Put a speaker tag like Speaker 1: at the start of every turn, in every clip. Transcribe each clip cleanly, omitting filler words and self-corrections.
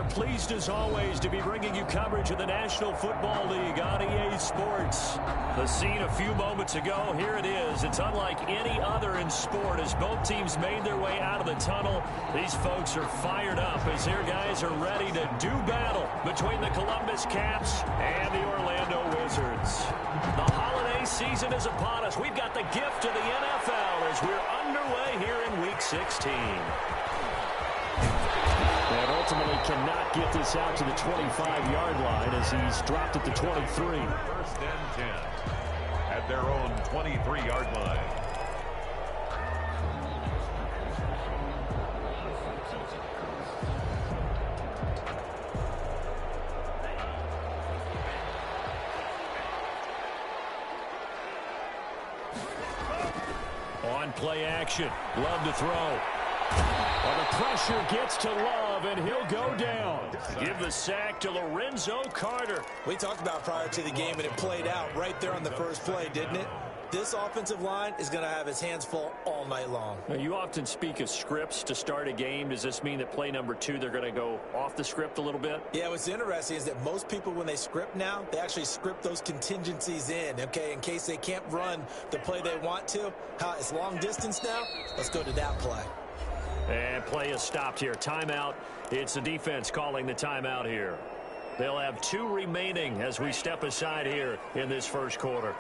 Speaker 1: pleased as always to be bringing you coverage of the National Football League on EA Sports. The scene a few moments ago, here it is. It's unlike any other in sport as both teams made their way out of the tunnel. These folks are fired up as their guys are ready to do battle between the Columbus Caps and the Orlando Wizards. The holiday season is upon us. We've got the gift of the NFL as we're underway here in Week 16.
Speaker 2: And ultimately cannot get this out to the 25-yard line as he's dropped at the 23.
Speaker 3: First and 10 at their own 23-yard line.
Speaker 1: On play action, Love to throw. Well, the pressure gets to Love, and he'll go down. Give the sack to Lorenzo Carter.
Speaker 4: We talked about prior to the game, and it played out right there on the first play, didn't it? This offensive line is going to have his hands full all night long.
Speaker 1: Now, you often speak of scripts to start a game. Does this mean that play number 2, they're going to go off the script a little bit?
Speaker 4: Yeah, what's interesting is that most people, when they script now, they actually script those contingencies in, okay, in case they can't run the play they want to. It's long distance now. Let's go to that play.
Speaker 1: And play is stopped here. Timeout. It's the defense calling the timeout here. They'll have 2 remaining as we step aside here in this first quarter.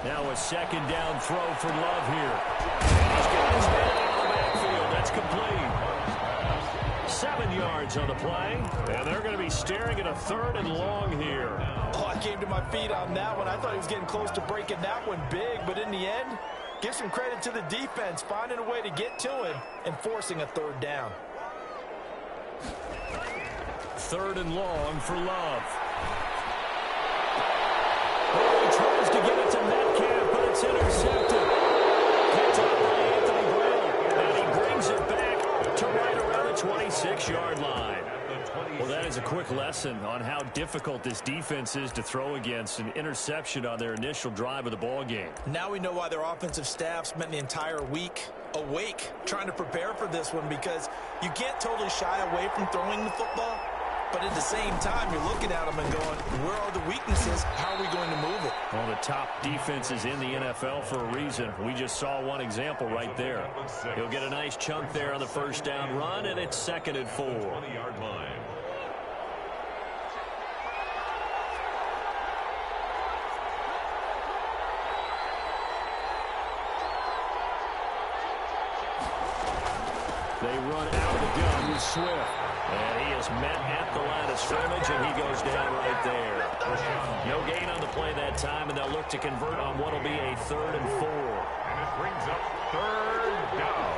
Speaker 1: Now a second down throw for Love here. And he's got his man out of the backfield. That's complete. 7 yards on the play. And they're going to be staring at a 3rd and long here.
Speaker 4: Oh, I came to my feet on that one. I thought he was getting close to breaking that one big. But in the end, give some credit to the defense, finding a way to get to him and forcing a 3rd down.
Speaker 1: 3rd and long for Love. Oh, he tries to get it to Metcalf, but it's intercepted. Picked up by Anthony Brown, and he brings it back to right around the 26-yard line. Well, that is a quick lesson on how difficult this defense is to throw against. An interception on their initial drive of the ball game.
Speaker 4: Now we know why their offensive staff spent the entire week awake trying to prepare for this one, because you can't totally shy away from throwing the football. But at the same time, you're looking at them and going, where are the weaknesses? How are we going to move it?
Speaker 1: Well, the top defenses in the NFL for a reason. We just saw one example right there. He'll get a nice chunk there on the first down run, and it's 2nd and 4.
Speaker 3: 20-yard line.
Speaker 1: They run out of the gun with Swift. And he is met at the line of scrimmage, and he goes down right there. No gain on the play that time, and they'll look to convert on what will be a 3rd and 4.
Speaker 3: And it brings up 3rd down.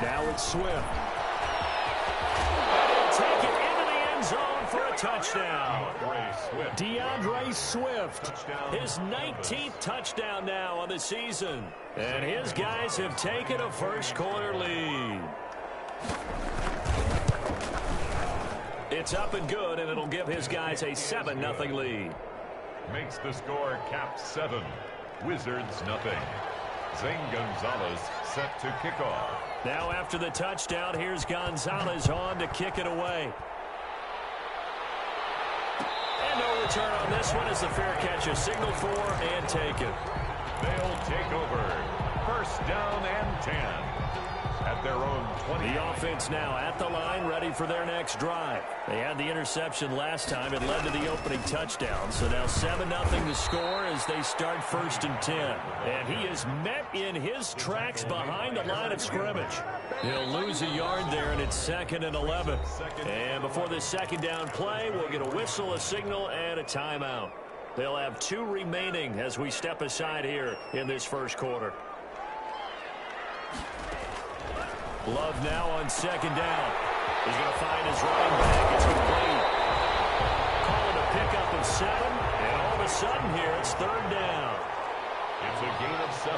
Speaker 1: Now it's Swift. Take it into the end zone for a touchdown. DeAndre Swift, his 19th touchdown now on the season. And his guys have taken a first quarter lead. It's up and good, and it'll give his guys a 7-0 lead.
Speaker 3: Makes the score Caps 7, Wizards nothing. Zane Gonzalez set to kick off.
Speaker 1: Now after the touchdown, here's Gonzalez on to kick it away. And no return on this one as the fair catch is signaled for and taken.
Speaker 3: They'll take over. First down and 10 at their own 20.
Speaker 1: The offense now at the line, ready for their next drive. They had the interception last time. It led to the opening touchdown. So now 7-0 to score as they start 1st and 10. And he is met in his tracks behind the line of scrimmage. He'll lose a yard there, and it's 2nd and 11. And before this second down play, we'll get a whistle, a signal, and a timeout. They'll have 2 remaining as we step aside here in this first quarter. Love now on 2nd down. He's going to find his running back. It's complete. Calling a pickup of 7, and all of a sudden here it's 3rd down.
Speaker 3: It's a gain of 7.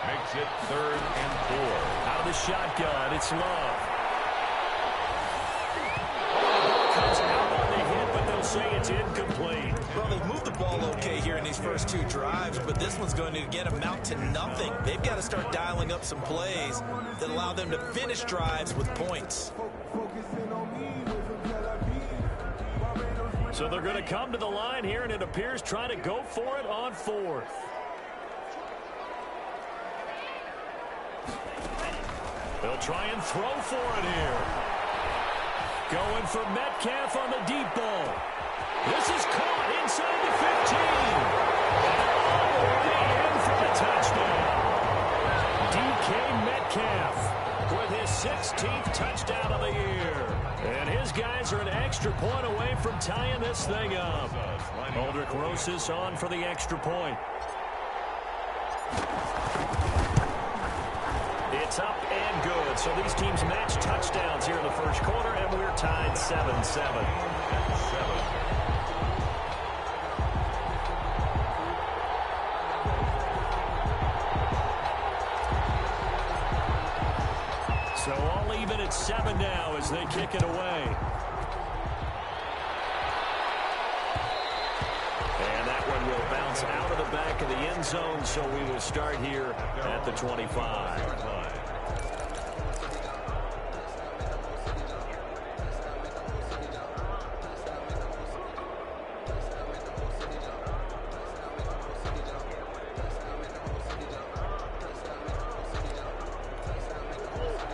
Speaker 3: Makes it 3rd and 4.
Speaker 1: Out of the shotgun, it's Love. Oh, the ball comes out on the hit, but they'll say it's incomplete.
Speaker 4: Well, they've moved the ball okay here in these first two drives, but this one's going to, again, amount to nothing. They've got to start dialing up some plays that allow them to finish drives with points.
Speaker 1: So they're going to come to the line here, and it appears trying to go for it on fourth. They'll try and throw for it here. Going for Metcalf on the deep ball. This is caught inside the 15. And all the way in for the touchdown. DK Metcalf with his 16th touchdown of the year. And his guys are an extra point away from tying this thing up. Aldrich Rosas on for the extra point. It's up and good. So these teams match touchdowns here in the first quarter, and we're tied 7-7. So all even at 7 now as they kick it away. And that one will bounce out of the back of the end zone, so we will start here at the 25.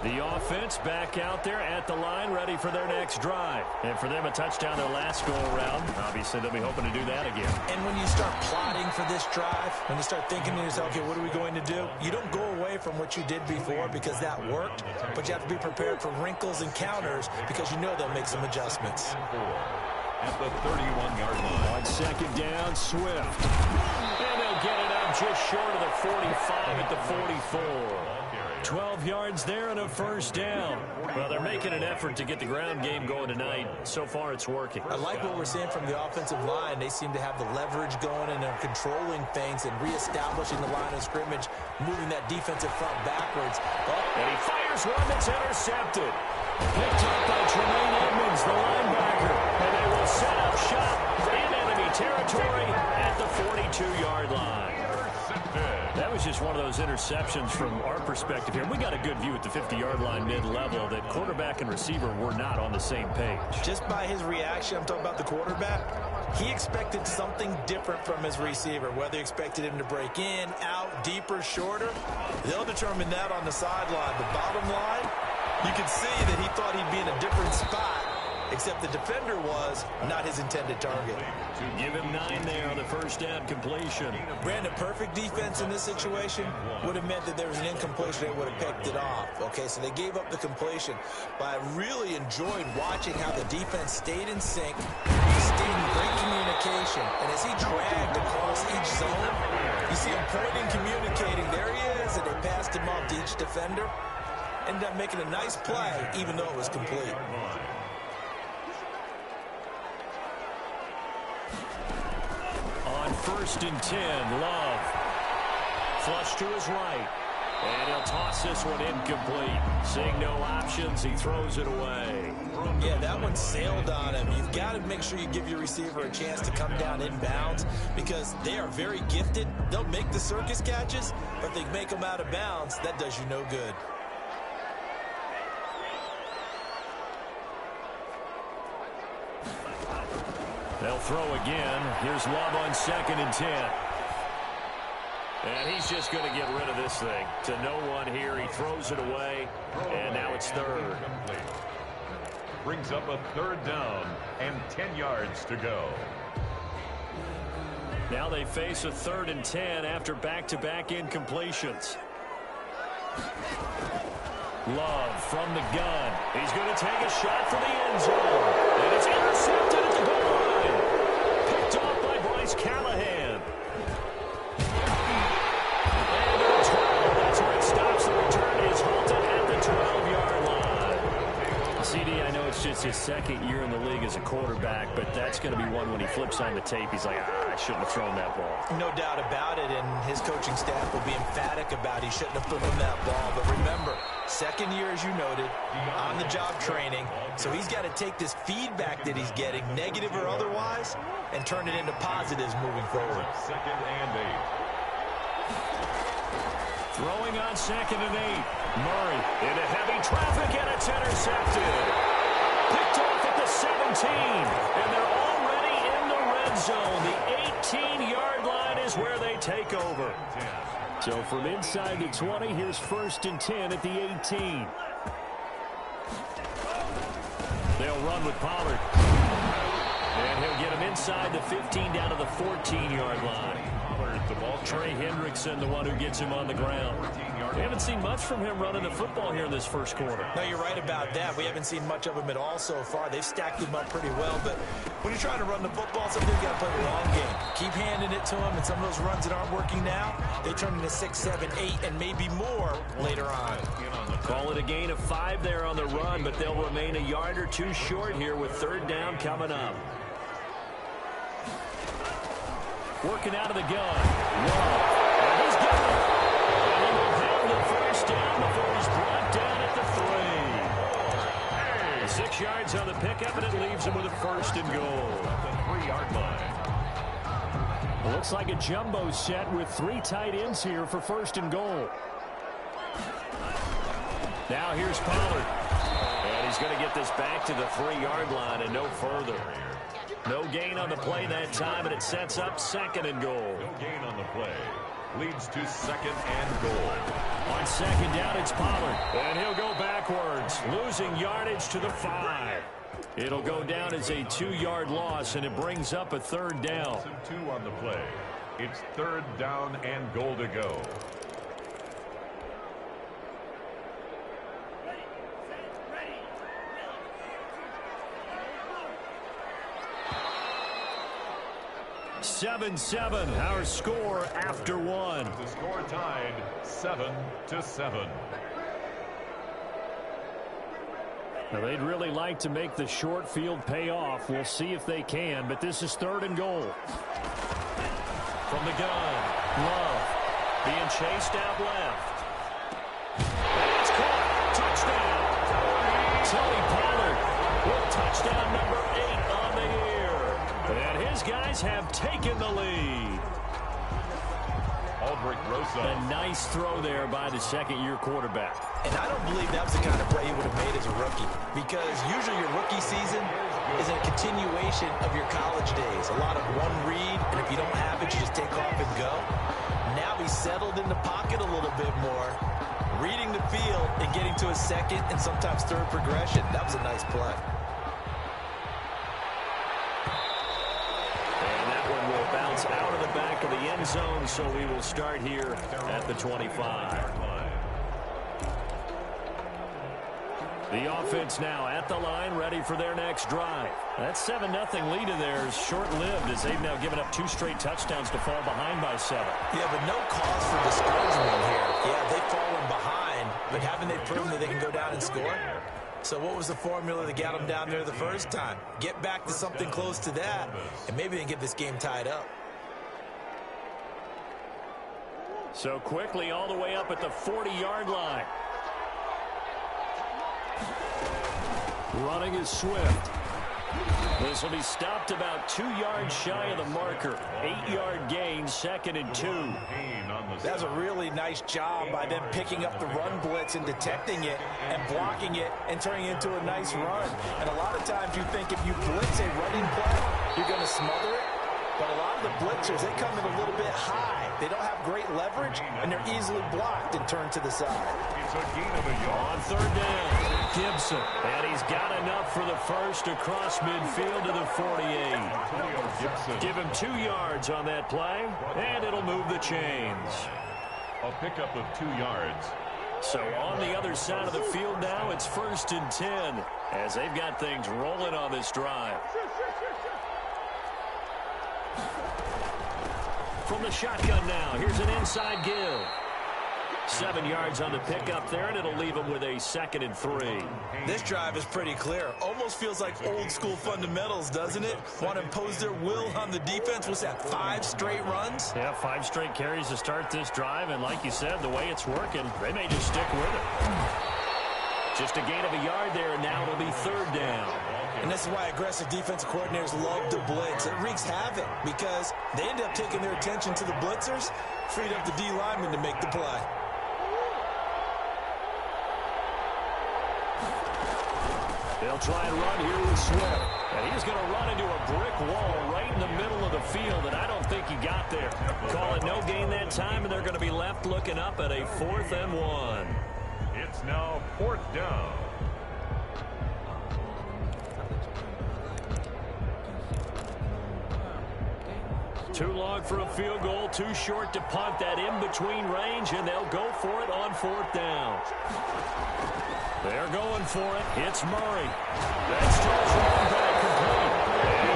Speaker 1: The offense back out there at the line, ready for their next drive. And for them, a touchdown their last go-around. Obviously, they'll be hoping to do that again.
Speaker 4: And when you start plotting for this drive, when you start thinking to yourself, okay, what are we going to do? You don't go away from what you did before because that worked, but you have to be prepared for wrinkles and counters because you know they'll make some adjustments.
Speaker 3: At the 31-yard line.
Speaker 1: On second down, Swift. And they'll get it up just short of the 45 at the 44. 12 yards there and a first down. Well, they're making an effort to get the ground game going tonight. So far, it's working.
Speaker 4: I like what we're seeing from the offensive line. They seem to have the leverage going, and they're controlling things and reestablishing the line of scrimmage, moving that defensive front backwards.
Speaker 1: And he fires one that's intercepted. Picked up by Tremaine Edmonds, the linebacker. And they will set up shop in enemy territory at the 42-yard line. That was just one of those interceptions from our perspective here. We got a good view at the 50-yard line mid-level that quarterback and receiver were not on the same page.
Speaker 4: Just by his reaction, I'm talking about the quarterback, he expected something different from his receiver. Whether he expected him to break in, out, deeper, shorter, they'll determine that on the sideline. The bottom line, you can see that he thought he'd be in a different spot, except the defender was not his intended target.
Speaker 1: Give him 9 there on the first down completion.
Speaker 4: Brandon, perfect defense in this situation would have meant that there was an incompletion. They would have picked it off. Okay, so they gave up the completion. But I really enjoyed watching how the defense stayed in sync, stayed in great communication. And as he dragged across each zone, you see him pointing, communicating. There he is, and they passed him off to each defender. Ended up making a nice play, even though it was complete.
Speaker 1: On 1st and 10, Love. Flush to his right. And he'll toss this one incomplete. Seeing no options, he throws it away.
Speaker 4: Yeah, that one sailed on him. You've got to make sure you give your receiver a chance to come down inbounds because they are very gifted. They'll make the circus catches, but if they make them out of bounds, that does you no good.
Speaker 1: They'll throw again. Here's Love on 2nd and 10. And he's just going to get rid of this thing. To no one here. He throws it away. And now it's 3rd.
Speaker 3: Brings up a 3rd down and 10 yards to go.
Speaker 1: Now they face a 3rd and 10 after back-to-back incompletions. Love from the gun. He's going to take a shot for the end zone. And it's intercepted at the goal line. Picked off by Bryce Callahan. And a 12. That's where it stops. The return is halted at the 12-yard line. CD, I know it's just his 2nd year in the league as a quarterback, but that's going to be one when he flips on the tape. He's like, I
Speaker 2: shouldn't have thrown that ball.
Speaker 4: No doubt about it, and his coaching staff will be emphatic about he shouldn't have thrown that ball. But remember, second year, as you noted, on-the-job training. So he's got to take this feedback that he's getting, negative or otherwise, and turn it into positives moving forward.
Speaker 3: Second and 8.
Speaker 1: Throwing on second and 8. Murray into heavy traffic, and it's intercepted. Picked off at the 17, and they're already in the red zone. The 18-yard line is where they take over.
Speaker 2: So from inside the 20, here's 1st and 10 at the 18.
Speaker 1: They'll run with Pollard. And he'll get him inside the 15 down to the 14-yard line. Trey Hendrickson, the one who gets him on the ground. We haven't seen much from him running the football here in this first quarter.
Speaker 4: No, you're right about that. We haven't seen much of him at all so far. They've stacked him up pretty well, but when you're trying to run the football, sometimes you got to play the long game. Keep handing it to him, and some of those runs that aren't working now, they turn into 6, 7, 8, and maybe more later on.
Speaker 1: Call it a gain of 5 there on the run, but they'll remain a yard or two short here with 3rd down coming up. Working out of the gun. Love. And he's got it. And he will have the first down before he's brought down at the 3. 6 yards on the pickup, and it leaves him with a 1st and goal.
Speaker 3: At the 3-yard line.
Speaker 2: It looks like a jumbo set with 3 tight ends here for 1st and goal.
Speaker 1: Now here's Pollard. And he's going to get this back to the 3-yard line and no further. No gain on the play that time, and it sets up 2nd and goal.
Speaker 3: No gain on the play. Leads to 2nd and goal.
Speaker 1: On 2nd down, it's Pollard. And he'll go backwards, losing yardage to the 5. It'll go down as a 2-yard loss, and it brings up a 3rd down.
Speaker 3: 2 on the play. It's 3rd down and goal to go.
Speaker 1: Seven, our score after 1.
Speaker 3: The score tied 7-7.
Speaker 2: Now, they'd really like to make the short field pay off. We'll see if they can, but this is 3rd and goal.
Speaker 1: From the gun, Love being chased out left. And it's caught. Touchdown. Tony Pollard with touchdown number 8 on the year. And his guys have taken the lead. A nice throw there by the 2nd-year quarterback.
Speaker 4: And I don't believe that was the kind of play he would have made as a rookie, because usually your rookie season is a continuation of your college days. A lot of one read, and if you don't have it, you just take off and go. Now he's settled in the pocket a little bit more, reading the field and getting to his 2nd and sometimes 3rd progression. That was a nice play.
Speaker 1: Bounce out of the back of the end zone, so we will start here at the 25. The offense now at the line, ready for their next drive. That 7-0 lead in there is short-lived, as they've now given up 2 straight touchdowns to fall behind by 7.
Speaker 4: Yeah, but no cause for discouragement here. Yeah, they've fallen behind, but haven't they proven that they can go down and score? So what was the formula that got them down there the first time? Get back to something close to that, and maybe they can get this game tied up.
Speaker 1: So quickly all the way up at the 40-yard line.
Speaker 2: Running is Swift.
Speaker 1: This will be stopped about 2 yards shy of the marker. 8-yard gain, 2nd and 2.
Speaker 4: That was a really nice job by them picking up the run blitz and detecting it and blocking it and turning it into a nice run. And a lot of times you think if you blitz a running play, you're going to smother it. But a lot of the blitzers, they come in a little bit high. They don't have great leverage, and they're easily blocked and turned to the side.
Speaker 3: It's a gain of a yard.
Speaker 1: On 3rd down, Gibson. And he's got enough for the first across midfield to the 48. Give him 2 yards on that play, and it'll move the chains.
Speaker 3: A pickup of 2 yards.
Speaker 1: So on the other side of the field now, it's 1st and 10, as they've got things rolling on this drive. From the shotgun now, here's an inside give.
Speaker 2: 7 yards on the pickup there, and it'll leave them with a 2nd and 3.
Speaker 4: This drive is pretty clear. Almost feels like old-school fundamentals, doesn't it? Want to impose their will on the defense. What's that, 5 straight runs?
Speaker 2: Yeah, 5 straight carries to start this drive, and like you said, the way it's working, they may just stick with it. Just a gain of a yard there, and now it'll be 3rd down.
Speaker 4: And this is why aggressive defensive coordinators love to blitz. It wreaks havoc because they end up taking their attention to the blitzers, freed up the D lineman to make the play.
Speaker 2: They'll try and run here with Swift. And he's going to run into a brick wall right in the middle of the field, and I don't think he got there. Call it no gain that time, and they're going to be left looking up at a 4th and 1.
Speaker 3: It's now 4th down.
Speaker 2: Too long for a field goal, too short to punt. That in-between range, and they'll go for it on 4th down. They're going for it. It's Murray. That's throws one back complete.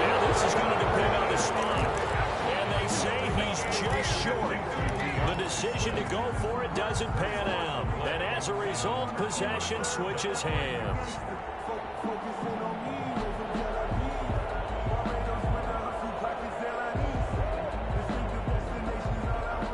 Speaker 2: And this is going to depend on the spot. And they say he's just short. The decision to go for it doesn't pan out. And as a result, possession switches hands.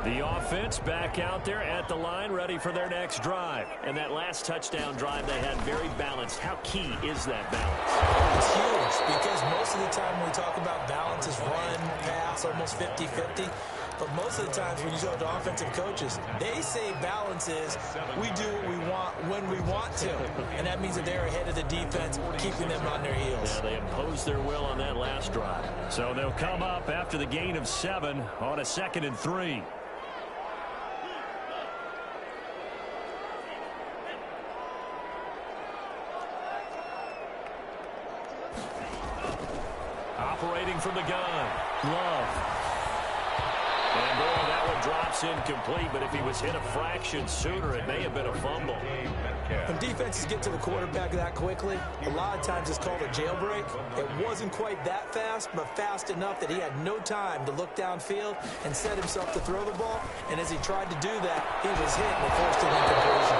Speaker 2: The offense back out there at the line, ready for their next drive. And that last touchdown drive they had very balanced. How key is that balance?
Speaker 4: It's huge because most of the time when we talk about balance is run, pass, almost 50-50. But most of the times when you talk to offensive coaches, they say balance is we do what we want when we want to. And that means that they're ahead of the defense, keeping them on their heels.
Speaker 2: Yeah, they imposed their will on that last drive. So they'll come up after the gain of 7 on a 2nd and 3. Operating from the gun, Love. And boy, that one drops incomplete, but if he was hit a fraction sooner, it may have been a fumble.
Speaker 4: When defenses get to the quarterback that quickly, a lot of times it's called a jailbreak. It wasn't quite that fast, but fast enough that he had no time to look downfield and set himself to throw the ball. And as he tried to do that, he was hit and forced an incompletion.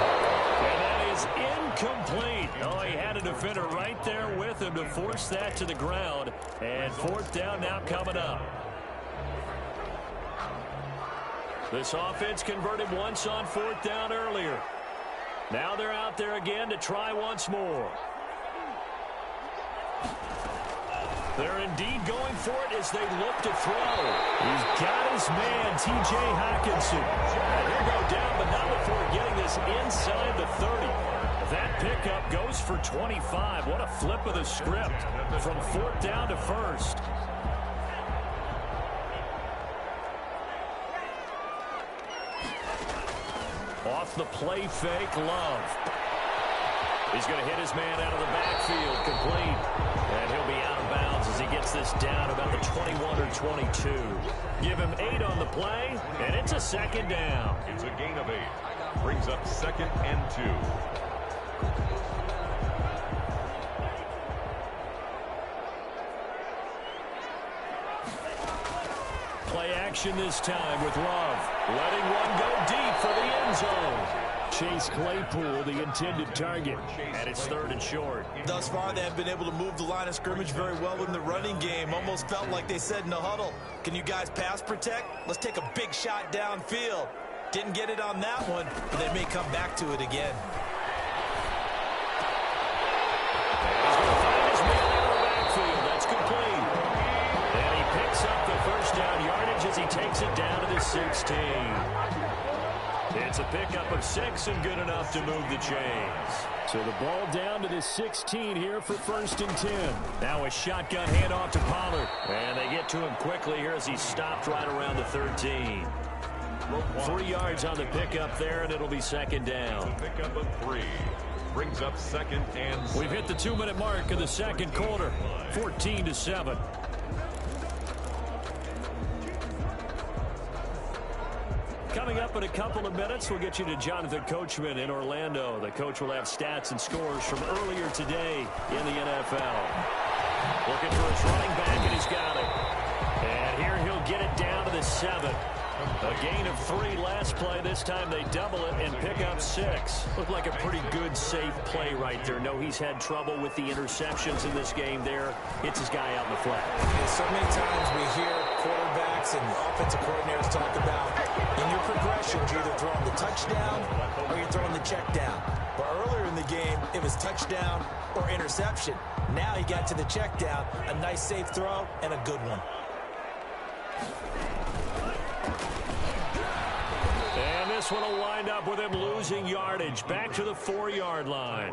Speaker 2: And that is incomplete. Oh, he had a defender right there with him to force that to the ground. And 4th down now coming up. This offense converted once on 4th down earlier. Now they're out there again to try once more. They're indeed going for it as they look to throw. He's got his man, T.J. Hockenson. And he'll go down, but not before getting this inside the 30. That pickup goes for 25. What a flip of the script from 4th down to 1st. Off the play fake, Love. He's going to hit his man out of the backfield, complete. And he'll be out of bounds as he gets this down about the 21 or 22. Give him 8 on the play, and it's a 2nd down.
Speaker 3: It's a gain of 8. Brings up 2nd and 2.
Speaker 2: Play action this time with Love. Letting one go deep for the end zone. Chase Claypool, the intended target, and it's 3rd and short.
Speaker 4: Thus far, they have been able to move the line of scrimmage very well in the running game. Almost felt like they said in the huddle, can you guys pass protect? Let's take a big shot downfield. Didn't get it on that one, but they may come back to it again.
Speaker 2: He's going to find his man out of the backfield. That's complete. And he picks up the 1st down yardage as he takes it down to the 16. It's a pickup of 6 and good enough to move the chains. So the ball down to the 16 here for 1st and 10. Now a shotgun handoff to Pollard. And they get to him quickly here as he stopped right around the 13. 3 yards on the pickup there, and it'll be 2nd down.
Speaker 3: Pickup of 3. Brings up 2nd and 6.
Speaker 2: We've hit the 2-minute mark of the 2nd quarter. 14-7. Coming up in a couple of minutes, we'll get you to Jonathan Coachman in Orlando. The coach will have stats and scores from earlier today in the NFL. Looking for his running back, and he's got it. And here he'll get it down to the 7. A gain of 3 last play. This time they double it and pick
Speaker 1: of 6. Looked like a pretty good, safe play right there. No, he's had trouble with the interceptions in this game there. Hits his guy out in the flat.
Speaker 4: Yeah, so many times we hear quarterbacks and offensive coordinators talk about in your progressions, you're either throwing the touchdown or you're throwing the check down. But earlier in the game, it was touchdown or interception. Now he got to the check down, a nice safe throw and a good one.
Speaker 1: And this one will wind up with him losing yardage back to the 4-yard line.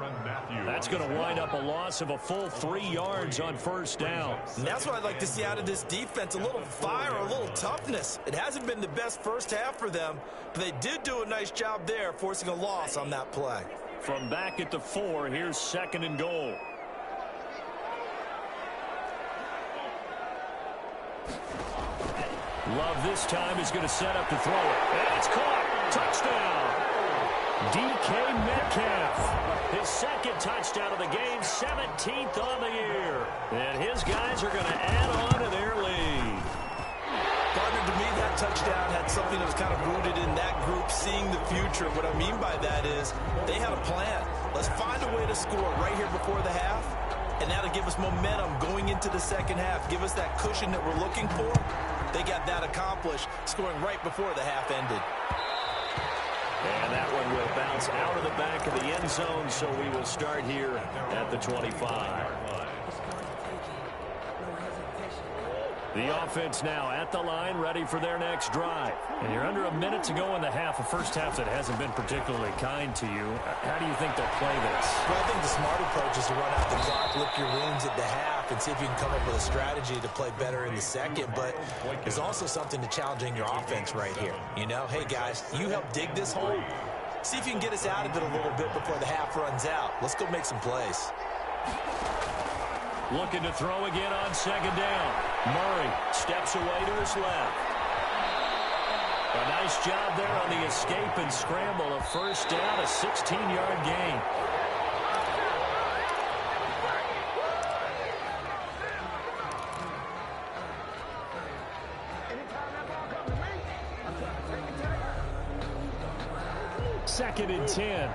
Speaker 1: That's going to wind up a loss of a full 3 yards on first down.
Speaker 4: And that's what I'd like to see out of this defense, a little fire, a little toughness. It hasn't been the best first half for them, but they did do a nice job there, forcing a loss on that play.
Speaker 1: From back at the 4, here's 2nd and goal. Love this time is going to set up to throw it. And it's caught. Touchdown. DK Metcalf. His 2nd touchdown of the game, 17th on the year. And his guys are going to add on to their lead.
Speaker 4: Partner, to me, that touchdown had something that was kind of rooted in that group seeing the future. What I mean by that is they had a plan. Let's find a way to score right here before the half. And that'll give us momentum going into the second half. Give us that cushion that we're looking for. They got that accomplished, scoring right before the half ended.
Speaker 1: And that one will bounce out of the back of the end zone, so we will start here at the 25. The offense now at the line, ready for their next drive. And you're under a minute to go in the half, a first half that hasn't been particularly kind to you. How do you think they'll play this?
Speaker 4: Well, I think the smart approach is to run out the clock, lick your wounds at the half, and see if you can come up with a strategy to play better in the second. But there's also something to challenging your offense right here. You know, hey, guys, you help dig this hole. See if you can get us out of it a little bit before the half runs out. Let's go make some plays.
Speaker 1: Looking to throw again on 2nd down. Murray steps away to his left. A nice job there on the escape and scramble. A first down, a 16-yard gain. Second and 10.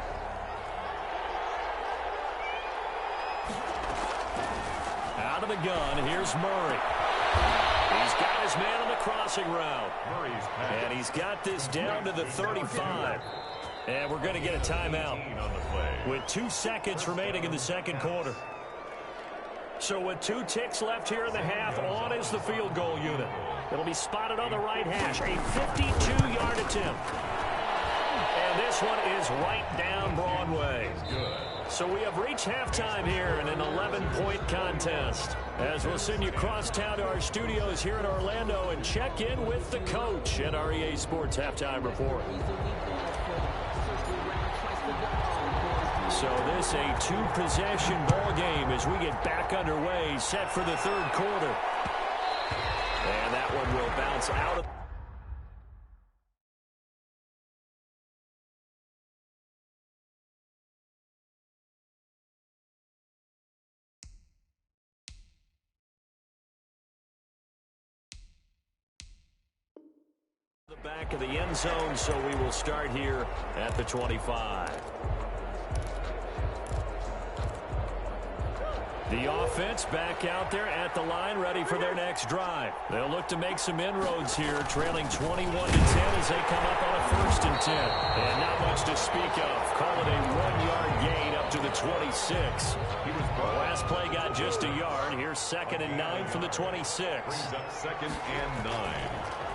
Speaker 1: Out of the gun, here's Murray. He's got his man on the crossing route. And he's got this down to the 35. And we're going to get a timeout with 2 seconds remaining in the second quarter. So with 2 ticks left here in the half, on is the field goal unit. It'll be spotted on the right hash. A 52-yard attempt. And this one is right down Broadway. So we have reached halftime here in an 11-point contest. As we'll send you across town to our studios here in Orlando and check in with the coach at our EA Sports Halftime Report. So this a 2-possession ball game as we get back underway, set for the third quarter. And that one will bounce out of the back of the end zone, so we will start here at the 25. The offense back out there at the line, ready for their next drive. They'll look to make some inroads here, trailing 21-10 as they come up on a 1st and 10. And not much to speak of. Call it a 1-yard gain up to the 26. Last play got just a yard. Here's 2nd and 9 from the 26.
Speaker 3: Brings up 2nd and 9.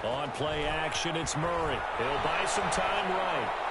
Speaker 1: On play action, it's Murray. He'll buy some time right.